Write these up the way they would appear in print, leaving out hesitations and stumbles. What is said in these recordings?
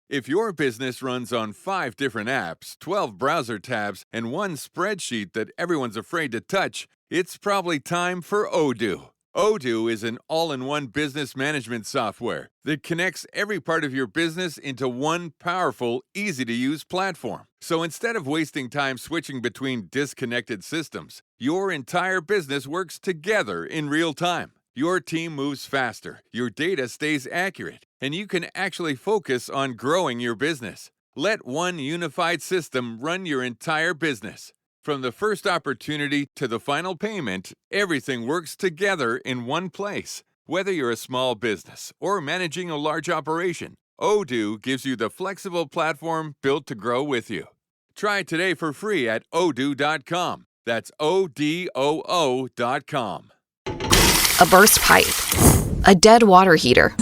If your business runs on 5 different apps, 12 browser tabs, and one spreadsheet that everyone's afraid to touch, it's probably time for Odoo. Odoo is an all-in-one business management software that connects every part of your business into one powerful, easy-to-use platform. So instead of wasting time switching between disconnected systems, your entire business works together in real time. Your team moves faster, your data stays accurate, and you can actually focus on growing your business. Let one unified system run your entire business. From the first opportunity to the final payment, everything works together in one place. Whether you're a small business or managing a large operation, Odoo gives you the flexible platform built to grow with you. Try it today for free at odoo.com. That's ODOO.com. A burst pipe, a dead water heater,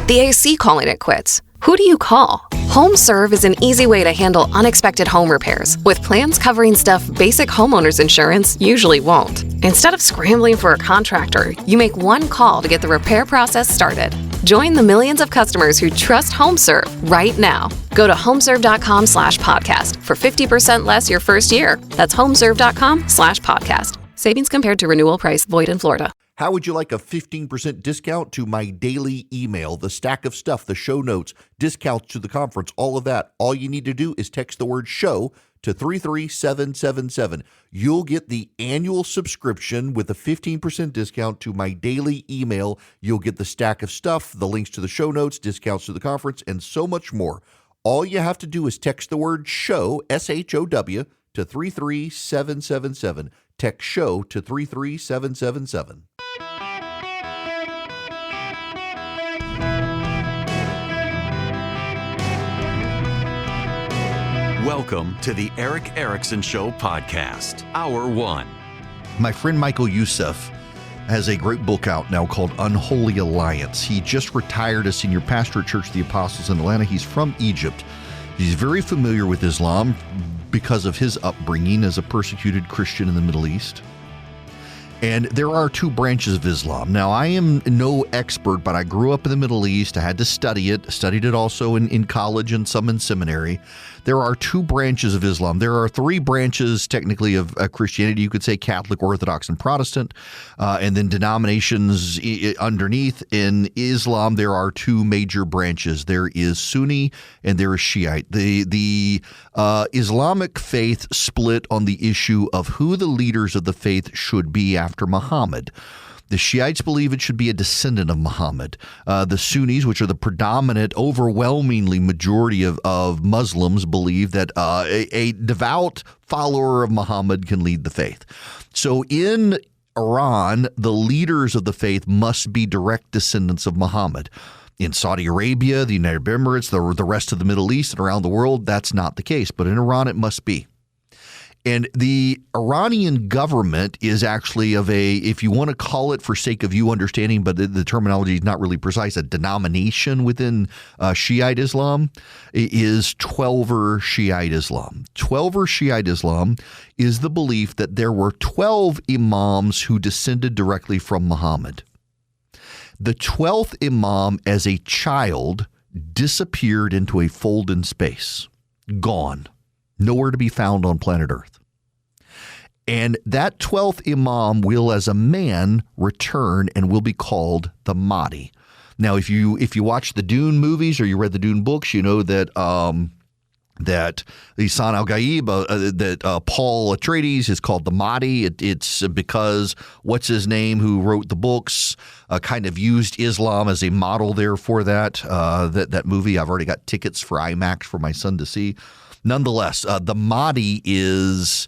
the AC calling it quits. Who do you call? HomeServe is an easy way to handle unexpected home repairs with plans covering stuff basic homeowners insurance usually won't. Instead of scrambling for a contractor, you make one call to get the repair process started. Join the millions of customers who trust HomeServe right now. Go to homeserve.com/podcast for 50% less your first year. That's homeserve.com/podcast. Savings compared to renewal price, void in Florida. How would you like a 15% discount to my daily email, the stack of stuff, the show notes, discounts to the conference, all of that? All you need to do is text the word show to 33777. You'll get the annual subscription with a 15% discount to my daily email. You'll get the stack of stuff, the links to the show notes, discounts to the conference, and so much more. All you have to do is text the word show, SHOW, to 33777. Text show to 33777. Welcome to the Eric Erickson Show podcast, Hour 1. My friend Michael Youssef has a great book out now called Unholy Alliance. He just retired as senior pastor at Church of the Apostles in Atlanta. He's from Egypt. He's very familiar with Islam because of his upbringing as a persecuted Christian in the Middle East. And there are 2 branches of Islam. Now, I am no expert, but I grew up in the Middle East. I had to study it, studied it also in college and some in seminary. There are 2 branches of Islam. There are 3 branches, technically, of Christianity. You could say Catholic, Orthodox, and Protestant, and then denominations underneath. In Islam, there are 2 major branches. There is Sunni and there is Shiite. The Islamic faith split on the issue of who the leaders of the faith should be after Muhammad. The Shiites believe it should be a descendant of Muhammad. The Sunnis, which are the predominant, overwhelmingly majority of Muslims, believe that a devout follower of Muhammad can lead the faith. So in Iran, the leaders of the faith must be direct descendants of Muhammad. In Saudi Arabia, the United Arab Emirates, the rest of the Middle East, and around the world, that's not the case. But in Iran, it must be. And the Iranian government is actually of a, if you want to call it for sake of you understanding, but the terminology is not really precise, a denomination within Shiite Islam is Twelver Shiite Islam. Twelver Shiite Islam is the belief that there were 12 imams who descended directly from Muhammad. The 12th imam as a child disappeared into a fold in space, gone. Nowhere to be found on planet Earth. And that 12th imam will, as a man, return and will be called the Mahdi. Now, if you watch the Dune movies or you read the Dune books, you know that Lisan al-Gaib, that Paul Atreides is called the Mahdi. It's because what's his name, who wrote the books, kind of used Islam as a model there for that movie. I've already got tickets for IMAX for my son to see. Nonetheless, the Mahdi is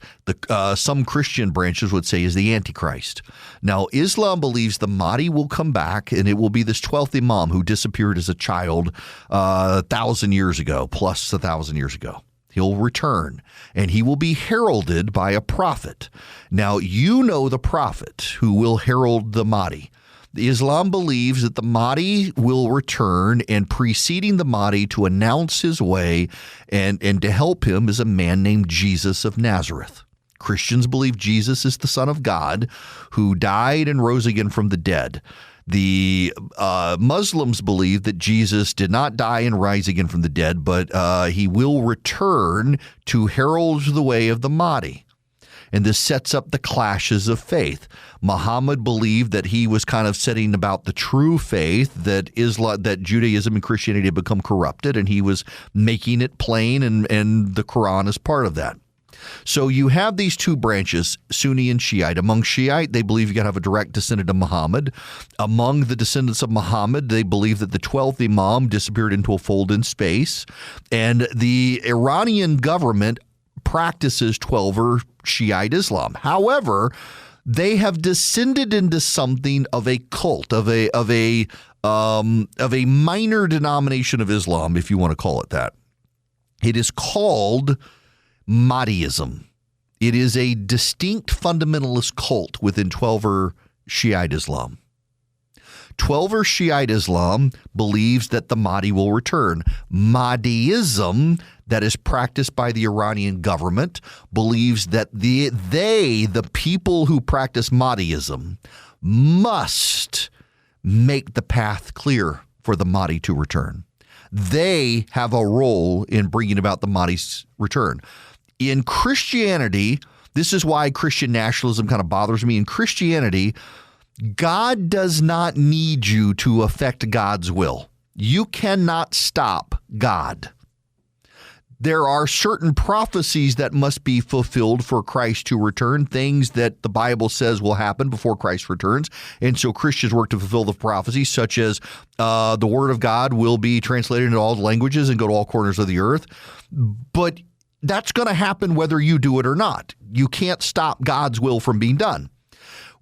some Christian branches would say is the Antichrist. Now, Islam believes the Mahdi will come back, and it will be this 12th imam who disappeared as a child 1,000 years ago, plus 1,000 years ago. He'll return, and he will be heralded by a prophet. Now, you know the prophet who will herald the Mahdi. Islam believes that the Mahdi will return, and preceding the Mahdi to announce his way and to help him is a man named Jesus of Nazareth. Christians believe Jesus is the Son of God who died and rose again from the dead. The Muslims believe that Jesus did not die and rise again from the dead, but he will return to herald the way of the Mahdi. And this sets up the clashes of faith. Muhammad believed that he was kind of setting about the true faith, that Judaism and Christianity had become corrupted, and he was making it plain, and the Quran is part of that. So you have these two branches, Sunni and Shiite. Among Shiite, they believe you got to have a direct descendant of Muhammad. Among the descendants of Muhammad, they believe that the 12th Imam disappeared into a fold in space. And the Iranian government practices 12er Shiite Islam. However, they have descended into something of a cult, of a minor denomination of Islam, if you want to call it that. It is called Mahdiism. It is a distinct fundamentalist cult within 12er Shiite Islam. 12er Shiite Islam believes that the Mahdi will return. Mahdiism, that is practiced by the Iranian government, believes that the people who practice Mahdiism, must make the path clear for the Mahdi to return. They have a role in bringing about the Mahdi's return. In Christianity, this is why Christian nationalism kind of bothers me. In Christianity, God does not need you to affect God's will. You cannot stop God. There are certain prophecies that must be fulfilled for Christ to return, things that the Bible says will happen before Christ returns. And so Christians work to fulfill the prophecies, such as the Word of God will be translated into all languages and go to all corners of the earth. But that's going to happen whether you do it or not. You can't stop God's will from being done.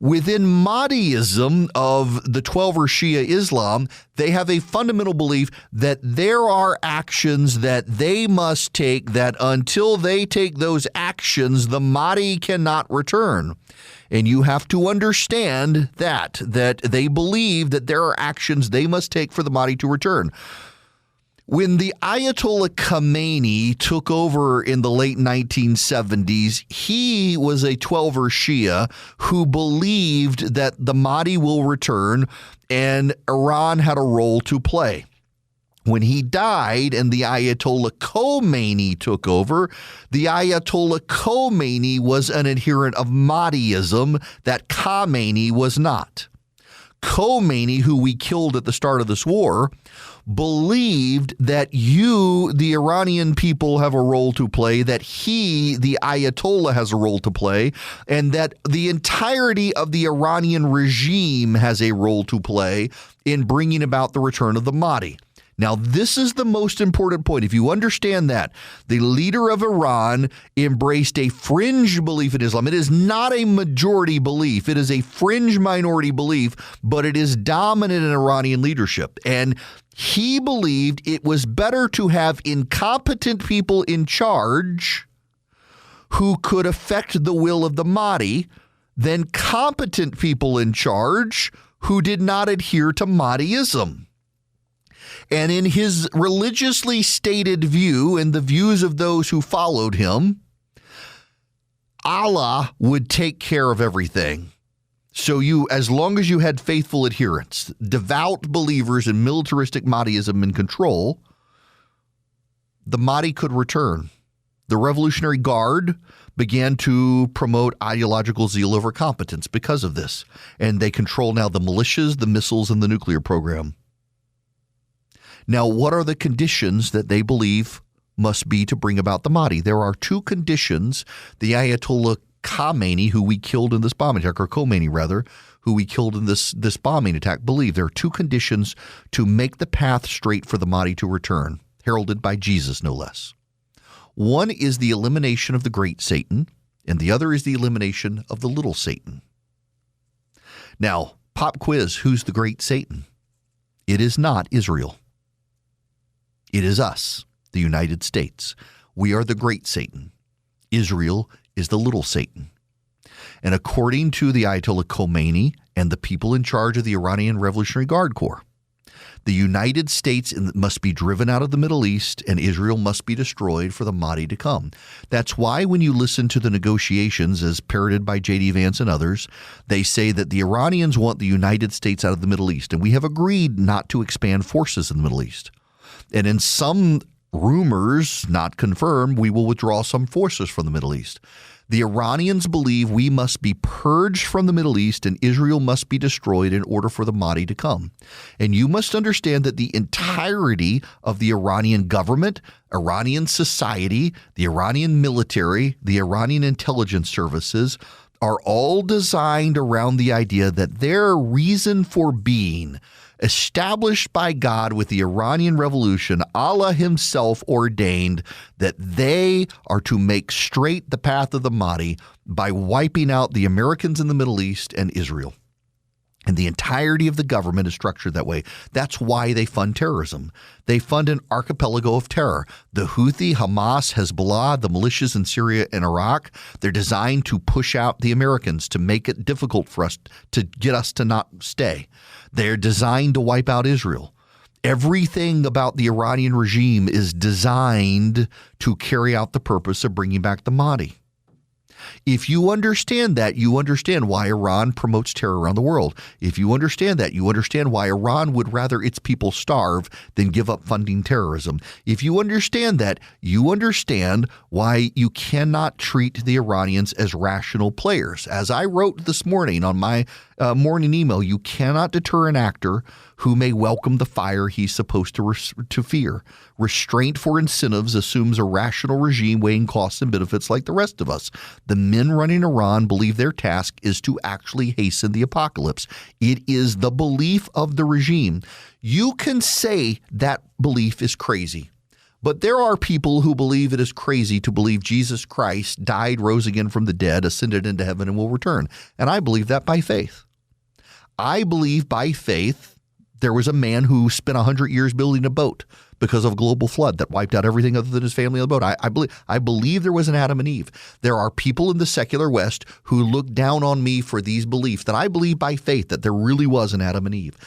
Within Mahdiism of the 12er Shia Islam, they have a fundamental belief that there are actions that they must take, that until they take those actions, the Mahdi cannot return. And you have to understand that they believe that there are actions they must take for the Mahdi to return. When the Ayatollah Khomeini took over in the late 1970s, he was a 12er Shia who believed that the Mahdi will return and Iran had a role to play. When he died and the Ayatollah Khomeini took over, the Ayatollah Khomeini was an adherent of Mahdiism that Khamenei was not. Khomeini, who we killed at the start of this war, believed that the Iranian people, have a role to play, that he, the Ayatollah, has a role to play, and that the entirety of the Iranian regime has a role to play in bringing about the return of the Mahdi. Now, this is the most important point. If you understand that, the leader of Iran embraced a fringe belief in Islam. It is not a majority belief. It is a fringe minority belief, but it is dominant in Iranian leadership. And he believed it was better to have incompetent people in charge who could affect the will of the Mahdi than competent people in charge who did not adhere to Mahdiism. And in his religiously stated view and the views of those who followed him, Allah would take care of everything. So as long as you had faithful adherents, devout believers in militaristic Mahdiism in control, the Mahdi could return. The Revolutionary Guard began to promote ideological zeal over competence because of this. And they control now the militias, the missiles, and the nuclear program. Now, what are the conditions that they believe must be to bring about the Mahdi? There are two conditions the Ayatollah Khamenei, who we killed in this bombing attack, or Khomeini rather, who we killed in this bombing attack, believe. There are two conditions to make the path straight for the Mahdi to return, heralded by Jesus, no less. One is the elimination of the great Satan, and the other is the elimination of the little Satan. Now, pop quiz, who's the great Satan? It is not Israel. It is us, the United States. We are the great Satan. Israel is the little Satan. And according to the Ayatollah Khomeini and the people in charge of the Iranian Revolutionary Guard Corps, The United States must be driven out of the Middle East, and Israel must be destroyed for the Mahdi to come. That's why when you listen to the negotiations, as parroted by J.D. Vance and others, they say that the Iranians want the United States out of the Middle East, and we have agreed not to expand forces in the Middle East. And in some rumors, not confirmed, we will withdraw some forces from the Middle East. The Iranians believe we must be purged from the Middle East and Israel must be destroyed in order for the Mahdi to come. And you must understand that the entirety of the Iranian government, Iranian society, the Iranian military, the Iranian intelligence services are all designed around the idea that their reason for being, established by God with the Iranian Revolution, Allah himself ordained that they are to make straight the path of the Mahdi by wiping out the Americans in the Middle East and Israel. And the entirety of the government is structured that way. That's why they fund terrorism. They fund an archipelago of terror. The Houthi, Hamas, Hezbollah, the militias in Syria and Iraq, they're designed to push out the Americans, to make it difficult for us, to get us to not stay. They're designed to wipe out Israel. Everything about the Iranian regime is designed to carry out the purpose of bringing back the Mahdi. If you understand that, you understand why Iran promotes terror around the world. If you understand that, you understand why Iran would rather its people starve than give up funding terrorism. If you understand that, you understand why you cannot treat the Iranians as rational players. As I wrote this morning on my morning email, you cannot deter an actor who may welcome the fire he's supposed to fear. Restraint for incentives assumes a rational regime weighing costs and benefits like the rest of us. The men running Iran believe their task is to actually hasten the apocalypse. It is the belief of the regime. You can say that belief is crazy, but there are people who believe it is crazy to believe Jesus Christ died, rose again from the dead, ascended into heaven, and will return. And I believe that by faith. I believe by faith there was a man who spent 100 years building a boat because of a global flood that wiped out everything other than his family on the boat. I believe there was an Adam and Eve. There are people in the secular West who look down on me for these beliefs that I believe by faith that there really was an Adam and Eve.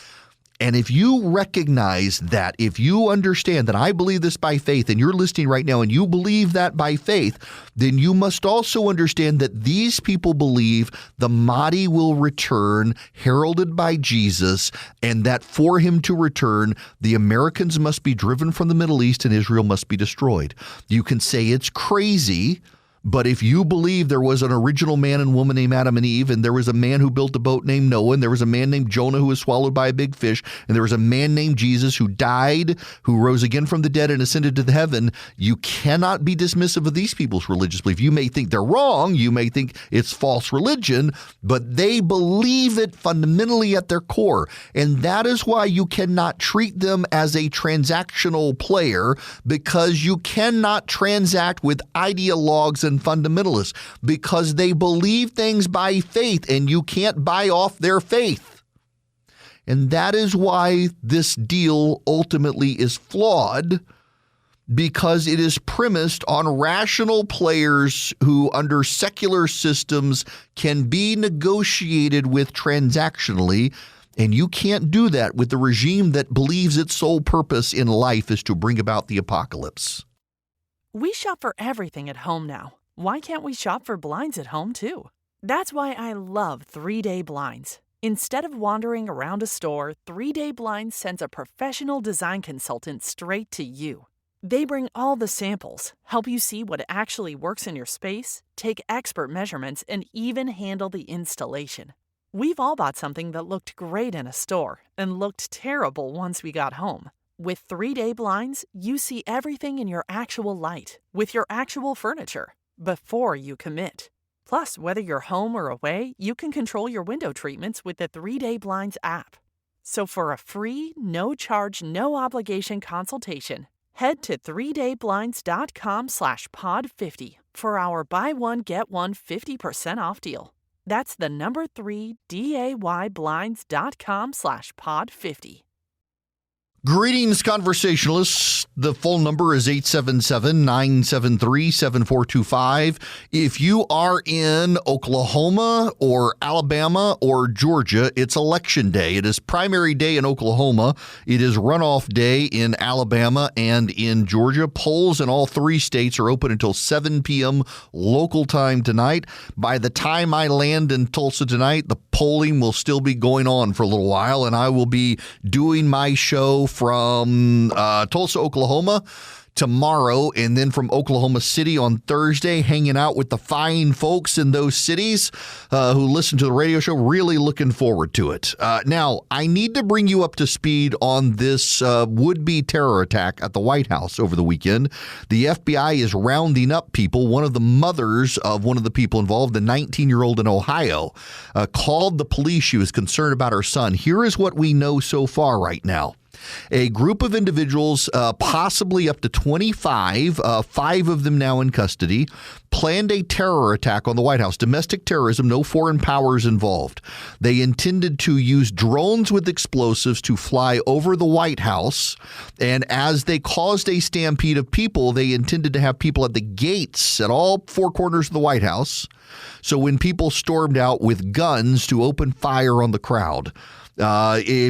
And if you recognize that, if you understand that I believe this by faith and you're listening right now and you believe that by faith, then you must also understand that these people believe the Mahdi will return, heralded by Jesus, and that for him to return, the Americans must be driven from the Middle East and Israel must be destroyed. You can say it's crazy, but if you believe there was an original man and woman named Adam and Eve, and there was a man who built a boat named Noah, and there was a man named Jonah who was swallowed by a big fish, and there was a man named Jesus who died, who rose again from the dead and ascended to the heaven, you cannot be dismissive of these people's religious belief. You may think they're wrong, you may think it's false religion, but they believe it fundamentally at their core. And that is why you cannot treat them as a transactional player, because you cannot transact with ideologues and fundamentalists, because they believe things by faith and you can't buy off their faith. And that is why this deal ultimately is flawed, because it is premised on rational players who under secular systems can be negotiated with transactionally. And you can't do that with the regime that believes its sole purpose in life is to bring about the apocalypse. We shop for everything at home now. Why can't we shop for blinds at home too? That's why I love 3-Day Blinds. Instead of wandering around a store, 3-Day Blinds sends a professional design consultant straight to you. They bring all the samples, help you see what actually works in your space, take expert measurements, and even handle the installation. We've all bought something that looked great in a store and looked terrible once we got home. With 3-Day Blinds, you see everything in your actual light, with your actual furniture, before you commit. Plus, whether you're home or away, you can control your window treatments with the 3-Day Blinds app. So for a free, no-charge, no-obligation consultation, head to 3dayblinds.com/pod50 for our buy one, get one 50% off deal. That's the number 3, dayblinds.com/pod50. Greetings, conversationalists. The phone number is 877-973-7425. If you are in Oklahoma or Alabama or Georgia, it's election day. It is primary day in Oklahoma. It is runoff day in Alabama and in Georgia. Polls in all three states are open until 7 p.m. local time tonight. By the time I land in Tulsa tonight, the polling will still be going on for a little while, and I will be doing my show from Tulsa, Oklahoma tomorrow, and then from Oklahoma City on Thursday, hanging out with the fine folks in those cities who listen to the radio show. Really looking forward to it. Now, I need to bring you up to speed on this would-be terror attack at the White House over the weekend. The FBI is rounding up people. One of the mothers of one of the people involved, the 19-year-old in Ohio, called the police. She was concerned about her son. Here is what we know so far right now. A group of individuals, possibly up to 25, 5 of them now in custody, planned a terror attack on the White House. Domestic terrorism, no foreign powers involved. They intended to use drones with explosives to fly over the White House. And as they caused a stampede of people, they intended to have people at the gates at all 4 corners of the White House. So when people stormed out with guns to open fire on the crowd.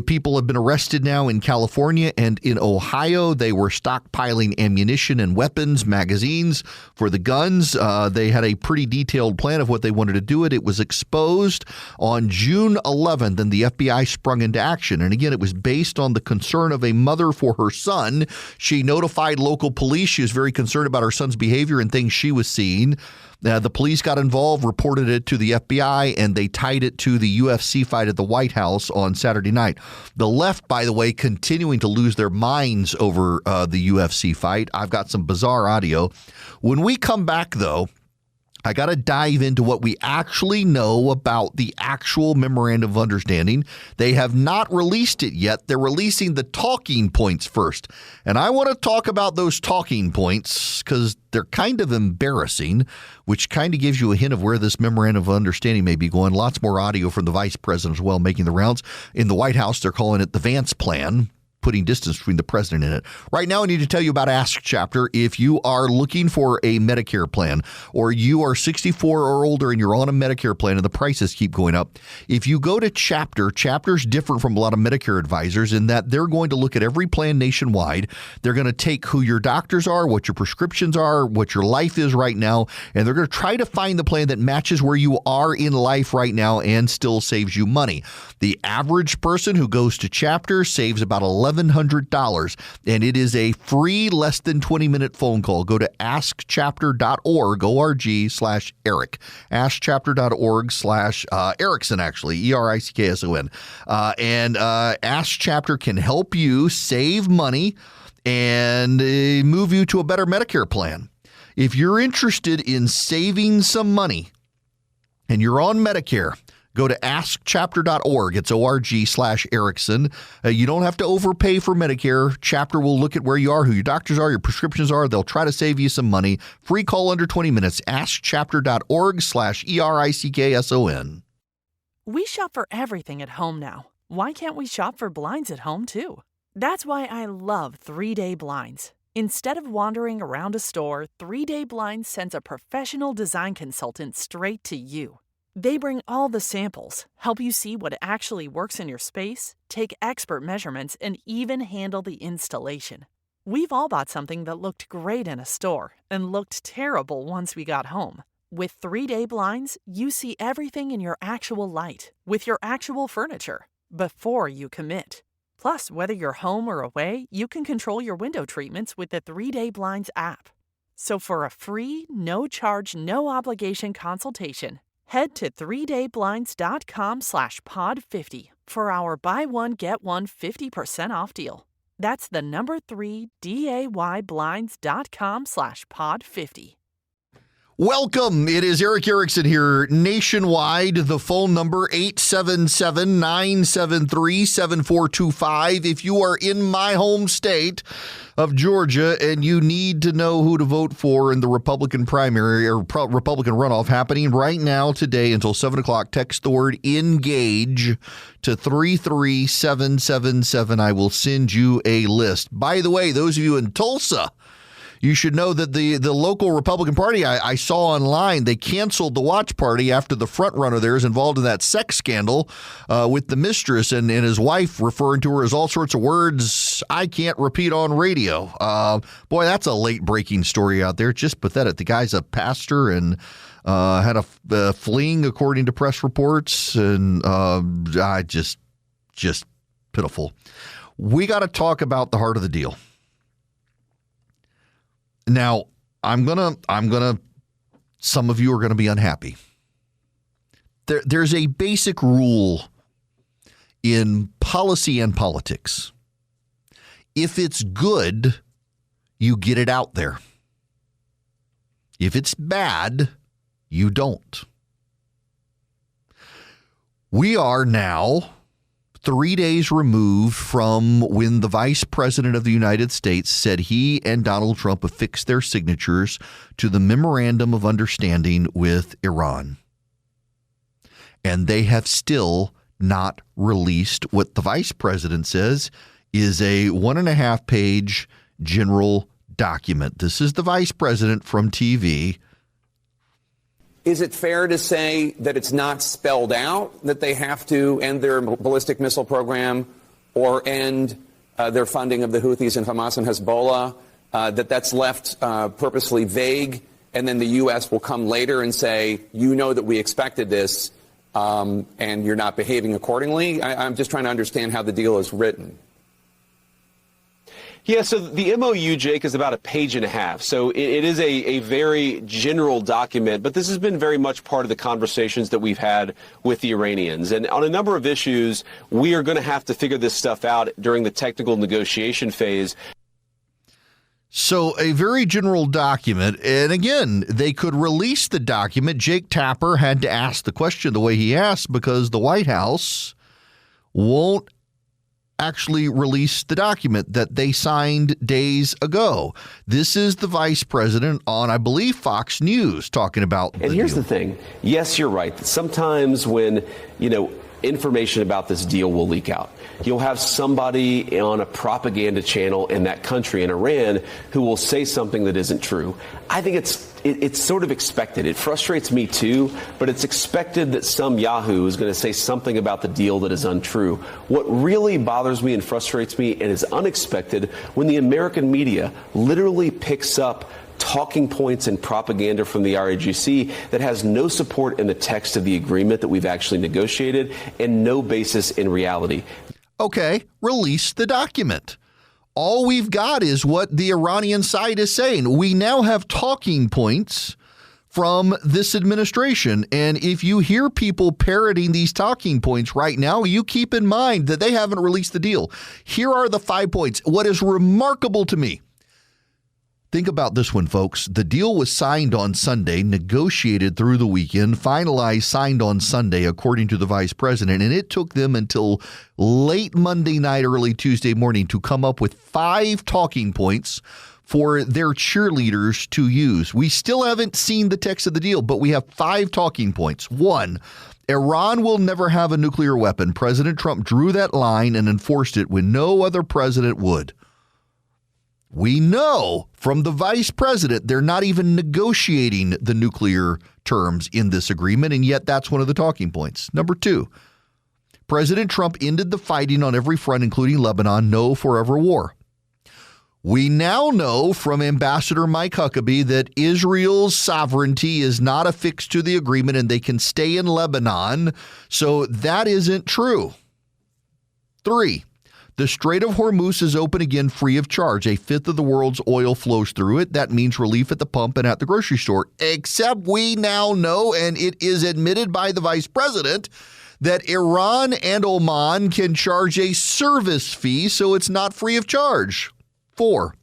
People have been arrested now in California and in Ohio. They were stockpiling ammunition and weapons, magazines for the guns. They had a pretty detailed plan of what they wanted to do. It was exposed on June 11th, and the FBI sprung into action. And again, it was based on the concern of a mother for her son. She notified local police. She was very concerned about her son's behavior and things she was seeing. The police got involved, reported it to the FBI, and they tied it to the UFC fight at the White House on Saturday night. The left, by the way, continuing to lose their minds over the UFC fight. I've got some bizarre audio. When we come back, though, I got to dive into what we actually know about the actual memorandum of understanding. They have not released it yet. They're releasing the talking points first. And I want to talk about those talking points because they're kind of embarrassing, which kind of gives you a hint of where this memorandum of understanding may be going. Lots more audio from the vice president as well making the rounds. In the White House, they're calling it the Vance plan, putting distance between the president and it. Right now, I need to tell you about Ask Chapter. If you are looking for a Medicare plan, or you are 64 or older and you're on a Medicare plan and the prices keep going up, if you go to Chapter's different from a lot of Medicare advisors in that they're going to look at every plan nationwide. They're going to take who your doctors are, what your prescriptions are, what your life is right now, and they're going to try to find the plan that matches where you are in life right now and still saves you money. The average person who goes to Chapter saves about $1,100, and it is a free, less than 20-minute phone call. Go to askchapter.org, O-R-G/Eric, askchapter.org/Erickson, actually, E-R-I-C-K-S-O-N. And Ask Chapter can help you save money and move you to a better Medicare plan. If you're interested in saving some money and you're on Medicare, go to askchapter.org. It's ORG/Erickson. You don't have to overpay for Medicare. Chapter will look at where you are, who your doctors are, your prescriptions are. They'll try to save you some money. Free call under 20 minutes. Askchapter.org/ERICKSON. We shop for everything at home now. Why can't we shop for blinds at home too? That's why I love 3-Day Blinds. Instead of wandering around a store, 3-Day Blinds sends a professional design consultant straight to you. They bring all the samples, help you see what actually works in your space, take expert measurements, and even handle the installation. We've all bought something that looked great in a store and looked terrible once we got home. With 3-Day Blinds, you see everything in your actual light, with your actual furniture, before you commit. Plus, whether you're home or away, you can control your window treatments with the 3-Day Blinds app. So for a free, no-charge, no-obligation consultation, head to 3dayblinds.com/pod50 for our buy one, get one 50% off deal. That's the number 3, DAYBlinds.com/pod50. Welcome. It is Eric Erickson here nationwide. The phone number 877-973-7425. If you are in my home state of Georgia and you need to know who to vote for in the Republican primary or Republican runoff happening right now today until 7 o'clock, text the word ENGAGE to 33777. I will send you a list. By the way, those of you in Tulsa, you should know that the local Republican Party I saw online, they canceled the watch party after the front runner there is involved in that sex scandal with the mistress and his wife, referring to her as all sorts of words I can't repeat on radio. Boy, that's a late breaking story out there. Just pathetic. The guy's a pastor and had a fling, according to press reports, and just pitiful. We got to talk about the heart of the deal. Now, I'm gonna. Some of you are gonna be unhappy. There's a basic rule in policy and politics. If it's good, you get it out there. If it's bad, you don't. We are now 3 days removed from when the Vice President of the United States said he and Donald Trump affixed their signatures to the Memorandum of Understanding with Iran. And they have still not released what the Vice President says is a 1.5-page general document. This is the Vice President from TV. Is it fair to say that it's not spelled out that they have to end their ballistic missile program or end their funding of the Houthis and Hamas and Hezbollah, that's left purposely vague, and then the U.S. will come later and say, you know that we expected this, and you're not behaving accordingly? I'm just trying to understand how the deal is written. Yeah, so the MOU, Jake, is about 1.5 pages. So it is a very general document, but this has been very much part of the conversations that we've had with the Iranians. And on a number of issues, we are going to have to figure this stuff out during the technical negotiation phase. So a very general document. And again, they could release the document. Jake Tapper had to ask the question the way he asked because the White House won't actually release the document that they signed days ago. This is the Vice President on, I believe, Fox News talking about the And here's deal. the thing. Yes, you're right. Sometimes when, information about this deal will leak out, you'll have somebody on a propaganda channel in that country, in Iran, who will say something that isn't true. I think it's sort of expected. It frustrates me too, but it's expected that some Yahoo is going to say something about the deal that is untrue. What really bothers me and frustrates me and is unexpected when the American media literally picks up talking points and propaganda from the RAGC that has no support in the text of the agreement that we've actually negotiated and no basis in reality. Okay, release the document. All we've got is what the Iranian side is saying. We now have talking points from this administration. And if you hear people parroting these talking points right now, you keep in mind that they haven't released the deal. Here are the 5 points. What is remarkable to me, think about this one, folks. The deal was signed on Sunday, negotiated through the weekend, finalized, signed on Sunday, according to the Vice President. And it took them until late Monday night, early Tuesday morning to come up with 5 talking points for their cheerleaders to use. We still haven't seen the text of the deal, but we have 5 talking points. 1, Iran will never have a nuclear weapon. President Trump drew that line and enforced it when no other president would. We know from the Vice President they're not even negotiating the nuclear terms in this agreement, and yet that's one of the talking points. Number 2, President Trump ended the fighting on every front, including Lebanon. No forever war. We now know from Ambassador Mike Huckabee that Israel's sovereignty is not affixed to the agreement and they can stay in Lebanon, so that isn't true. 3, the Strait of Hormuz is open again free of charge. 1/5 of the world's oil flows through it. That means relief at the pump and at the grocery store. Except we now know, and it is admitted by the Vice President, that Iran and Oman can charge a service fee, so it's not free of charge. 4,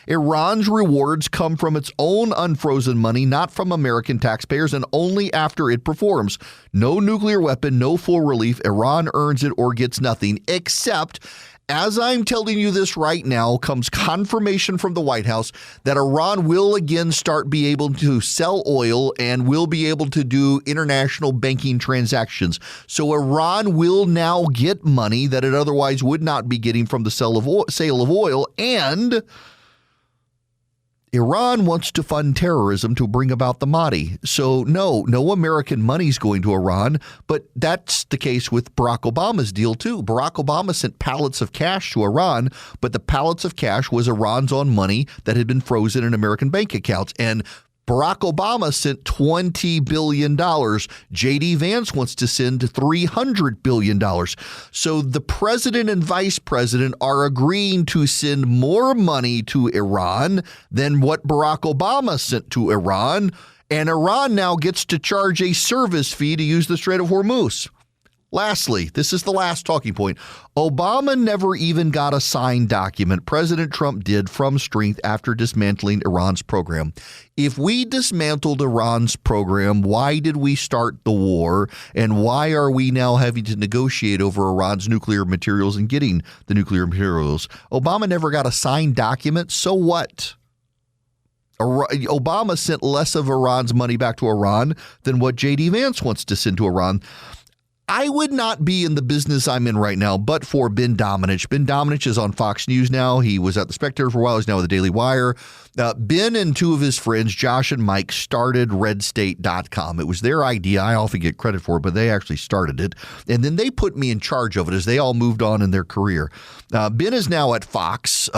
Iran's rewards come from its own unfrozen money, not from American taxpayers, and only after it performs. No nuclear weapon, no full relief. Iran earns it or gets nothing, except, as I'm telling you this right now, comes confirmation from the White House that Iran will again start be able to sell oil and will be able to do international banking transactions. So Iran will now get money that it otherwise would not be getting from the sale of oil, and Iran wants to fund terrorism to bring about the Mahdi. So no American money is going to Iran, but that's the case with Barack Obama's deal too. Barack Obama sent pallets of cash to Iran, but the pallets of cash was Iran's own money that had been frozen in American bank accounts. And Barack Obama sent $20 billion. J.D. Vance wants to send $300 billion. So the president and vice president are agreeing to send more money to Iran than what Barack Obama sent to Iran. And Iran now gets to charge a service fee to use the Strait of Hormuz. Lastly, this is the last talking point. Obama never even got a signed document. President Trump did from strength after dismantling Iran's program. If we dismantled Iran's program, why did we start the war? And why are we now having to negotiate over Iran's nuclear materials and getting the nuclear materials? Obama never got a signed document. So what? Obama sent less of Iran's money back to Iran than what J.D. Vance wants to send to Iran. I would not be in the business I'm in right now, but for Ben Domenech. Ben Domenech is on Fox News now. He was at The Spectator for a while. He's now with the Daily Wire. Ben and two of his friends, Josh and Mike, started redstate.com. It was their idea. I often get credit for it, but they actually started it. And then they put me in charge of it as they all moved on in their career. Ben is now at Fox.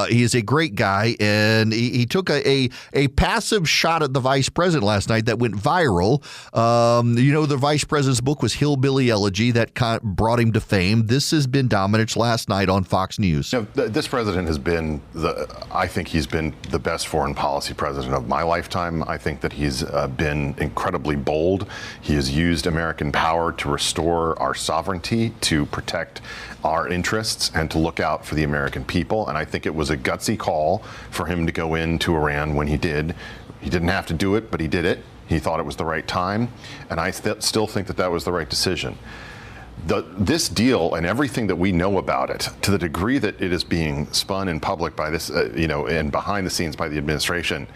He is a great guy, and he took a passive shot at the vice president last night that went viral. The vice president's book was Hillbilly Elegy that brought him to fame. This has been Domenech last night on Fox News. This president has been I think he's been the best foreign policy president of my lifetime. I think that he's been incredibly bold. He has used American power to restore our sovereignty, to protect our interests, and to look out for the American people. And I think it was a gutsy call for him to go into Iran when he did. He didn't have to do it, but he did it. He thought it was the right time, and I still think that was the right decision. This deal and everything that we know about it, to the degree that it is being spun in public by this, and behind the scenes by the administration,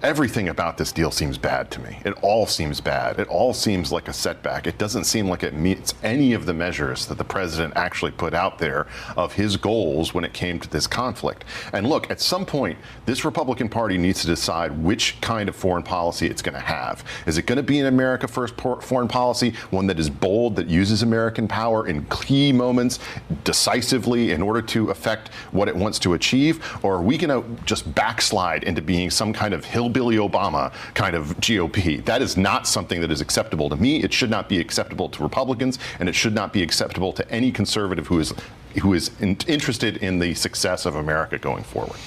everything about this deal seems bad to me. It all seems bad. It all seems like a setback. It doesn't seem like it meets any of the measures that the president actually put out there of his goals when it came to this conflict. And look, at some point, this Republican Party needs to decide which kind of foreign policy it's going to have. Is it going to be an America First foreign policy, one that is bold, that uses American power in key moments decisively in order to affect what it wants to achieve? Or are we going to just backslide into being some kind of hillbilly Obama kind of GOP? That is not something that is acceptable to me. It should not be acceptable to Republicans, and it should not be acceptable to any conservative who is interested in the success of America going forward.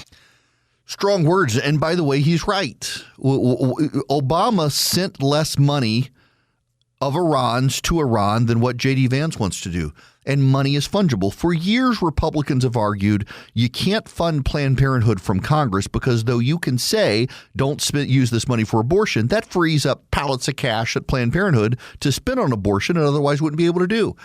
Strong words. And by the way, he's right. Obama sent less money of Iran's to Iran than what J.D. Vance wants to do. And money is fungible. For years, Republicans have argued you can't fund Planned Parenthood from Congress because though you can say don't use this money for abortion, that frees up pallets of cash at Planned Parenthood to spend on abortion and otherwise wouldn't be able to do.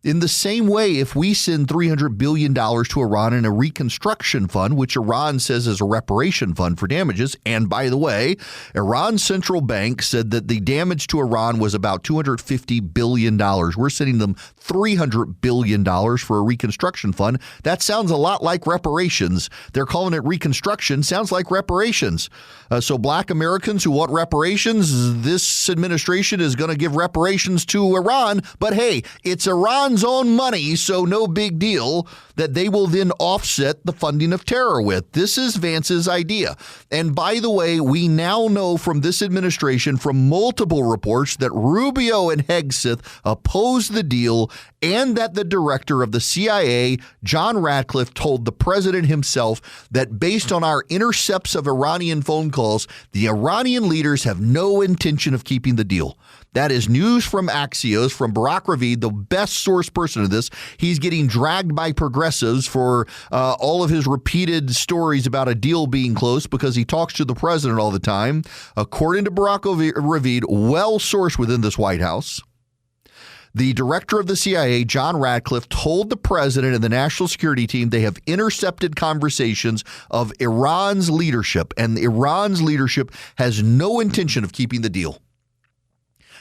In the same way, if we send $300 billion to Iran in a reconstruction fund, which Iran says is a reparation fund for damages, and by the way, Iran's central bank said that the damage to Iran was about $250 billion. We're sending them $300 billion for a reconstruction fund. That sounds a lot like reparations. They're calling it reconstruction. Sounds like reparations. So black Americans who want reparations, this administration is going to give reparations to Iran. But hey, it's Iran's own money, so no big deal that they will then offset the funding of terror with. This is Vance's idea. And by the way, we now know from this administration, from multiple reports, that Rubio and Hegseth opposed the deal and that the director of the CIA, John Ratcliffe, told the president himself that based on our intercepts of Iranian phone calls, the Iranian leaders have no intention of keeping the deal. That is news from Axios, from Barack Ravid, the best source person of this. He's getting dragged by progressives for all of his repeated stories about a deal being close because he talks to the president all the time. According to Barack Ravid, well-sourced within this White House, the director of the CIA, John Ratcliffe, told the president and the national security team they have intercepted conversations of Iran's leadership, and Iran's leadership has no intention of keeping the deal.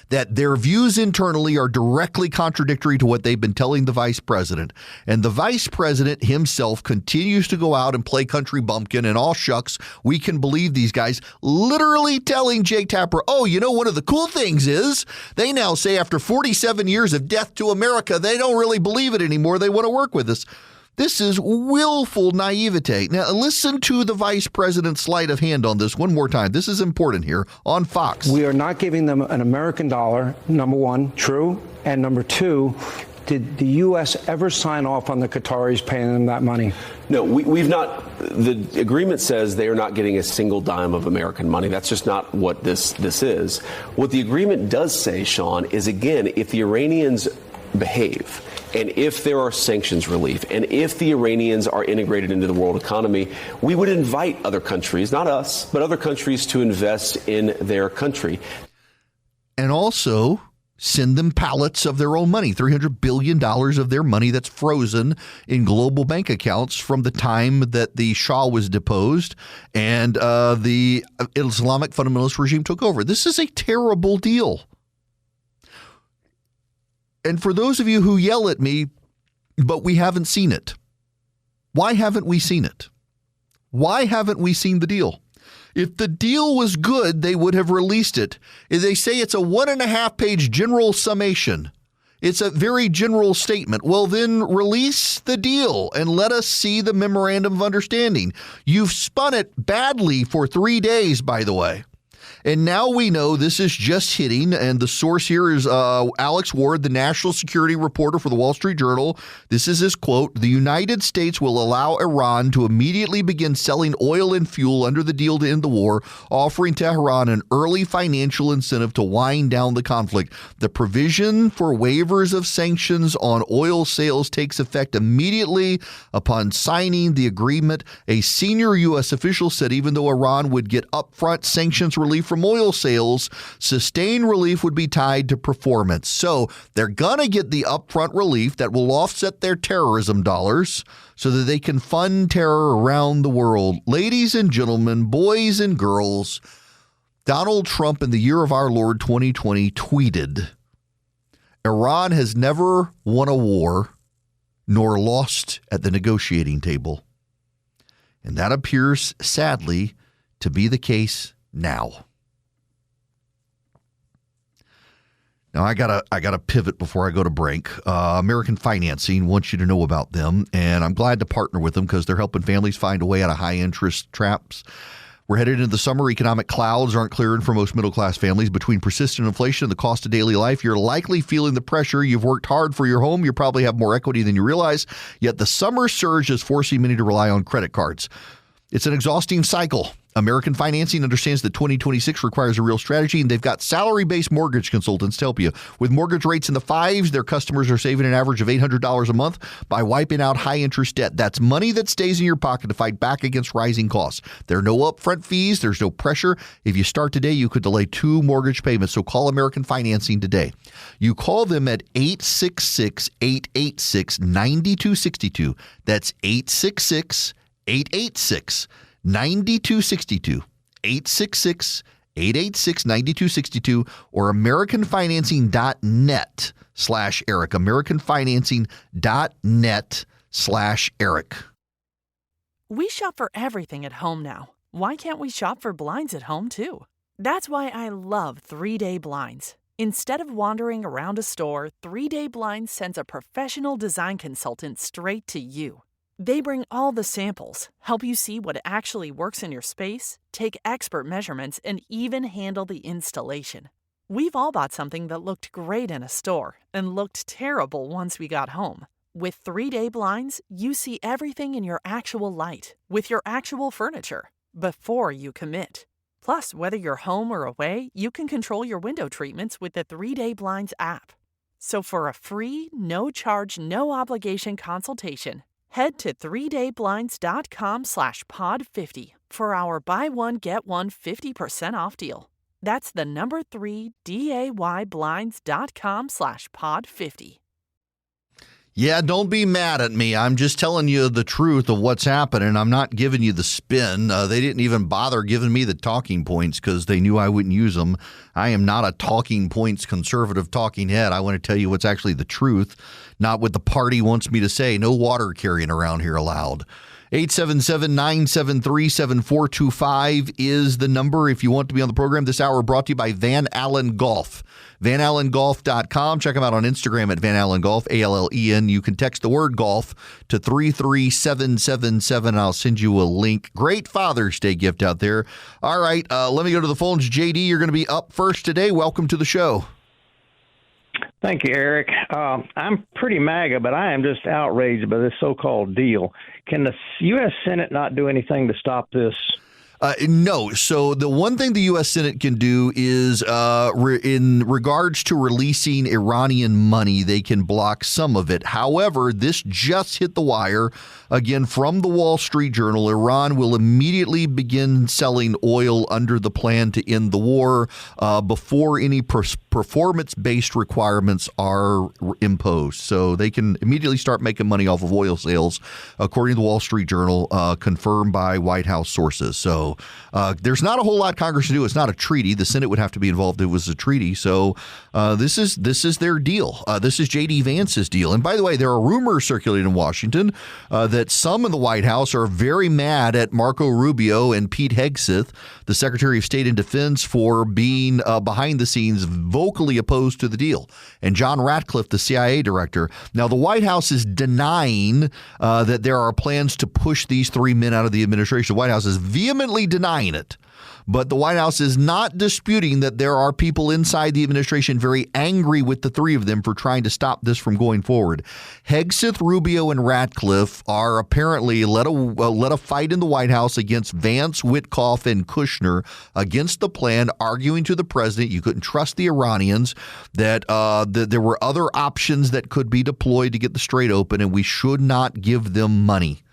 That their views internally are directly contradictory to what they've been telling the vice president. And the vice president himself continues to go out and play country bumpkin and all shucks, we can believe these guys, literally telling Jake Tapper, oh, you know, one of the cool things is they now say after 47 years of death to America, they don't really believe it anymore. They want to work with us. This is willful naivete. Now, listen to the vice president's sleight of hand on this one more time. This is important here on Fox. We are not giving them an American dollar, number one, true. And number two, did the U.S. ever sign off on the Qataris paying them that money? No, we've not. The agreement says they are not getting a single dime of American money. That's just not what this is. What the agreement does say, Sean, is, again, if the Iranians behave, and if there are sanctions relief, and if the Iranians are integrated into the world economy, we would invite other countries, not us, but other countries to invest in their country. And also send them pallets of their own money, $300 billion of their money that's frozen in global bank accounts from the time that the Shah was deposed and the Islamic fundamentalist regime took over. This is a terrible deal. And for those of you who yell at me, but we haven't seen it. Why haven't we seen it? Why haven't we seen the deal? If the deal was good, they would have released it. They say it's a 1.5-page general summation. It's a very general statement. Well, then release the deal and let us see the memorandum of understanding. You've spun it badly for 3 days, by the way. And now we know this is just hitting, and the source here is Alex Ward, the national security reporter for the Wall Street Journal. This is his quote: "The United States will allow Iran to immediately begin selling oil and fuel under the deal to end the war, offering Tehran an early financial incentive to wind down the conflict. The provision for waivers of sanctions on oil sales takes effect immediately upon signing the agreement." A senior U.S. official said even though Iran would get upfront sanctions relief from oil sales, sustained relief would be tied to performance. So they're going to get the upfront relief that will offset their terrorism dollars so that they can fund terror around the world. Ladies and gentlemen, boys and girls, Donald Trump in the year of our Lord 2020 tweeted, "Iran has never won a war nor lost at the negotiating table." And that appears, sadly, to be the case now. Now, I gotta pivot before I go to break. American Financing wants you to know about them, and I'm glad to partner with them because they're helping families find a way out of high-interest traps. We're headed into the summer. Economic clouds aren't clearing for most middle-class families. Between persistent inflation and the cost of daily life, you're likely feeling the pressure. You've worked hard for your home. You probably have more equity than you realize. Yet the summer surge is forcing many to rely on credit cards. It's an exhausting cycle. American Financing understands that 2026 requires a real strategy, and they've got salary-based mortgage consultants to help you. With mortgage rates in the fives, their customers are saving an average of $800 a month by wiping out high-interest debt. That's money that stays in your pocket to fight back against rising costs. There are no upfront fees. There's no pressure. If you start today, you could delay 2 mortgage payments. So call American Financing today. You call them at 866-886-9262. That's 866-886-9262. 866-886-9262 or AmericanFinancing.net/Eric. AmericanFinancing.net/Eric. We shop for everything at home now. Why can't we shop for blinds at home too? That's why I love 3-day blinds. Instead of wandering around a store, 3-day blinds sends a professional design consultant straight to you. They bring all the samples, help you see what actually works in your space, take expert measurements, and even handle the installation. We've all bought something that looked great in a store and looked terrible once we got home. With 3-day blinds, you see everything in your actual light, with your actual furniture, before you commit. Plus, whether you're home or away, you can control your window treatments with the 3-Day Blinds app. So for a free, no-charge, no-obligation consultation, head to 3dayblinds.com/pod50 for our buy one, get one 50% off deal. That's the number 3, dayblinds.com/pod50. Yeah, don't be mad at me. I'm just telling you the truth of what's happening. I'm not giving you the spin. They didn't even bother giving me the talking points because they knew I wouldn't use them. I am not a talking points conservative talking head. I want to tell you what's actually the truth, not what the party wants me to say. No water carrying around here allowed. 877-973-7425 is the number if you want to be on the program. This hour brought to you by Van Allen Golf. VanAllenGolf.com. Check them out on Instagram at Van Allen Golf, ALLEN. You can text the word golf to 33777. I'll send you a link. Great Father's Day gift out there. All right, let me go to the phones. JD, you're going to be up first today. Welcome to the show. Thank you, Eric. I'm pretty MAGA, but I am just outraged by this so-called deal. Can the U.S. Senate not do anything to stop this? No. So the one thing the U.S. Senate can do is in regards to releasing Iranian money, they can block some of it. However, this just hit the wire. Again, from the Wall Street Journal, Iran will immediately begin selling oil under the plan to end the war before any performance-based requirements are imposed. So they can immediately start making money off of oil sales, according to the Wall Street Journal, confirmed by White House sources. So there's not a whole lot Congress can do. It's not a treaty. The Senate would have to be involved if it was a treaty. So this is their deal. This is J.D. Vance's deal. And by the way, there are rumors circulating in Washington that some in the White House are very mad at Marco Rubio and Pete Hegseth, the Secretary of State and Defense, for being behind the scenes vocally opposed to the deal. And John Ratcliffe, the CIA director. Now, the White House is denying that there are plans to push these three men out of the administration. The White House is vehemently denying it. But the White House is not disputing that there are people inside the administration very angry with the three of them for trying to stop this from going forward. Hegseth, Rubio, and Ratcliffe are apparently led a fight in the White House against Vance, Witkoff, and Kushner against the plan, arguing to the president you couldn't trust the Iranians, that there were other options that could be deployed to get the Strait open, and we should not give them money.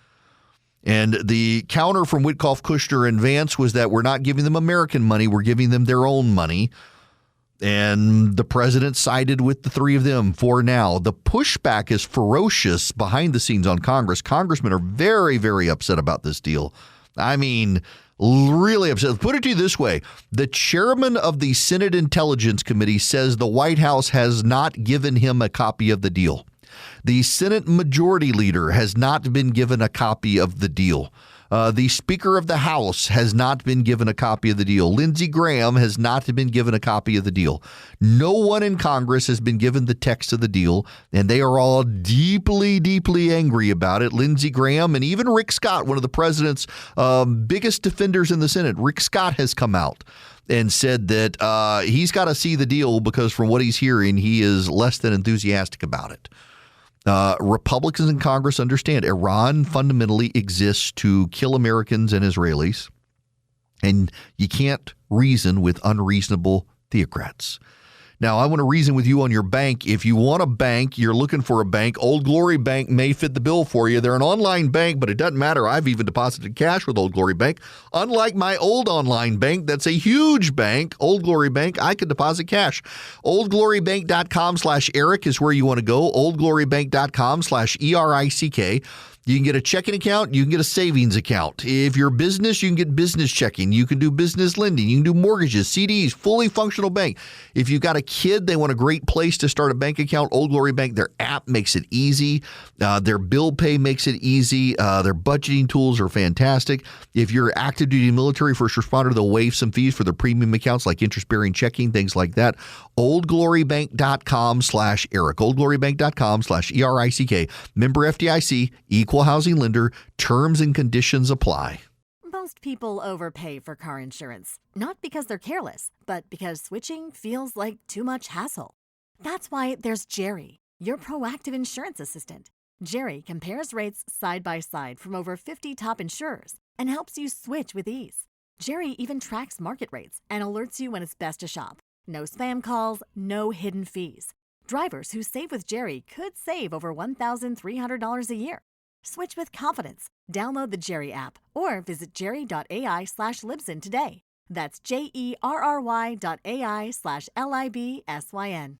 And the counter from Witkoff, Kushner, and Vance was that we're not giving them American money, we're giving them their own money. And the president sided with the three of them for now. The pushback is ferocious behind the scenes on Congress. Congressmen are very, very upset about this deal. I mean, really upset. Put it to you this way. The chairman of the Senate Intelligence Committee says the White House has not given him a copy of the deal. The Senate Majority Leader has not been given a copy of the deal. The Speaker of the House has not been given a copy of the deal. Lindsey Graham has not been given a copy of the deal. No one in Congress has been given the text of the deal, and they are all deeply, deeply angry about it. Lindsey Graham and even Rick Scott, one of the president's biggest defenders in the Senate, Rick Scott has come out and said that he's got to see the deal because from what he's hearing, he is less than enthusiastic about it. Republicans in Congress understand Iran fundamentally exists to kill Americans and Israelis, and you can't reason with unreasonable theocrats. Now, I want to reason with you on your bank. If you want a bank, you're looking for a bank, Old Glory Bank may fit the bill for you. They're an online bank, but it doesn't matter. I've even deposited cash with Old Glory Bank. Unlike my old online bank, that's a huge bank, Old Glory Bank, I could deposit cash. OldGloryBank.com/Eric is where you want to go. OldGloryBank.com/ERICK. You can get a checking account. You can get a savings account. If you're a business, you can get business checking. You can do business lending. You can do mortgages, CDs, fully functional bank. If you've got a kid, they want a great place to start a bank account. Old Glory Bank, their app makes it easy. Their bill pay makes it easy. Their budgeting tools are fantastic. If you're active duty military first responder, they'll waive some fees for their premium accounts like interest-bearing checking, things like that. OldGloryBank.com/Eric. OldGloryBank.com/ERICK. Member FDIC, equal housing lender. Terms and conditions apply. Most people overpay for car insurance, not because they're careless, but because switching feels like too much hassle. That's why there's Jerry, your proactive insurance assistant. Jerry compares rates side by side from over 50 top insurers and helps you switch with ease. Jerry even tracks market rates and alerts you when it's best to shop. No spam calls, no hidden fees. Drivers who save with Jerry could save over $1,300 a year. Switch with confidence. Download the Jerry app or visit jerry.ai/Libsyn today. That's JERRY.ai/LIBSYN.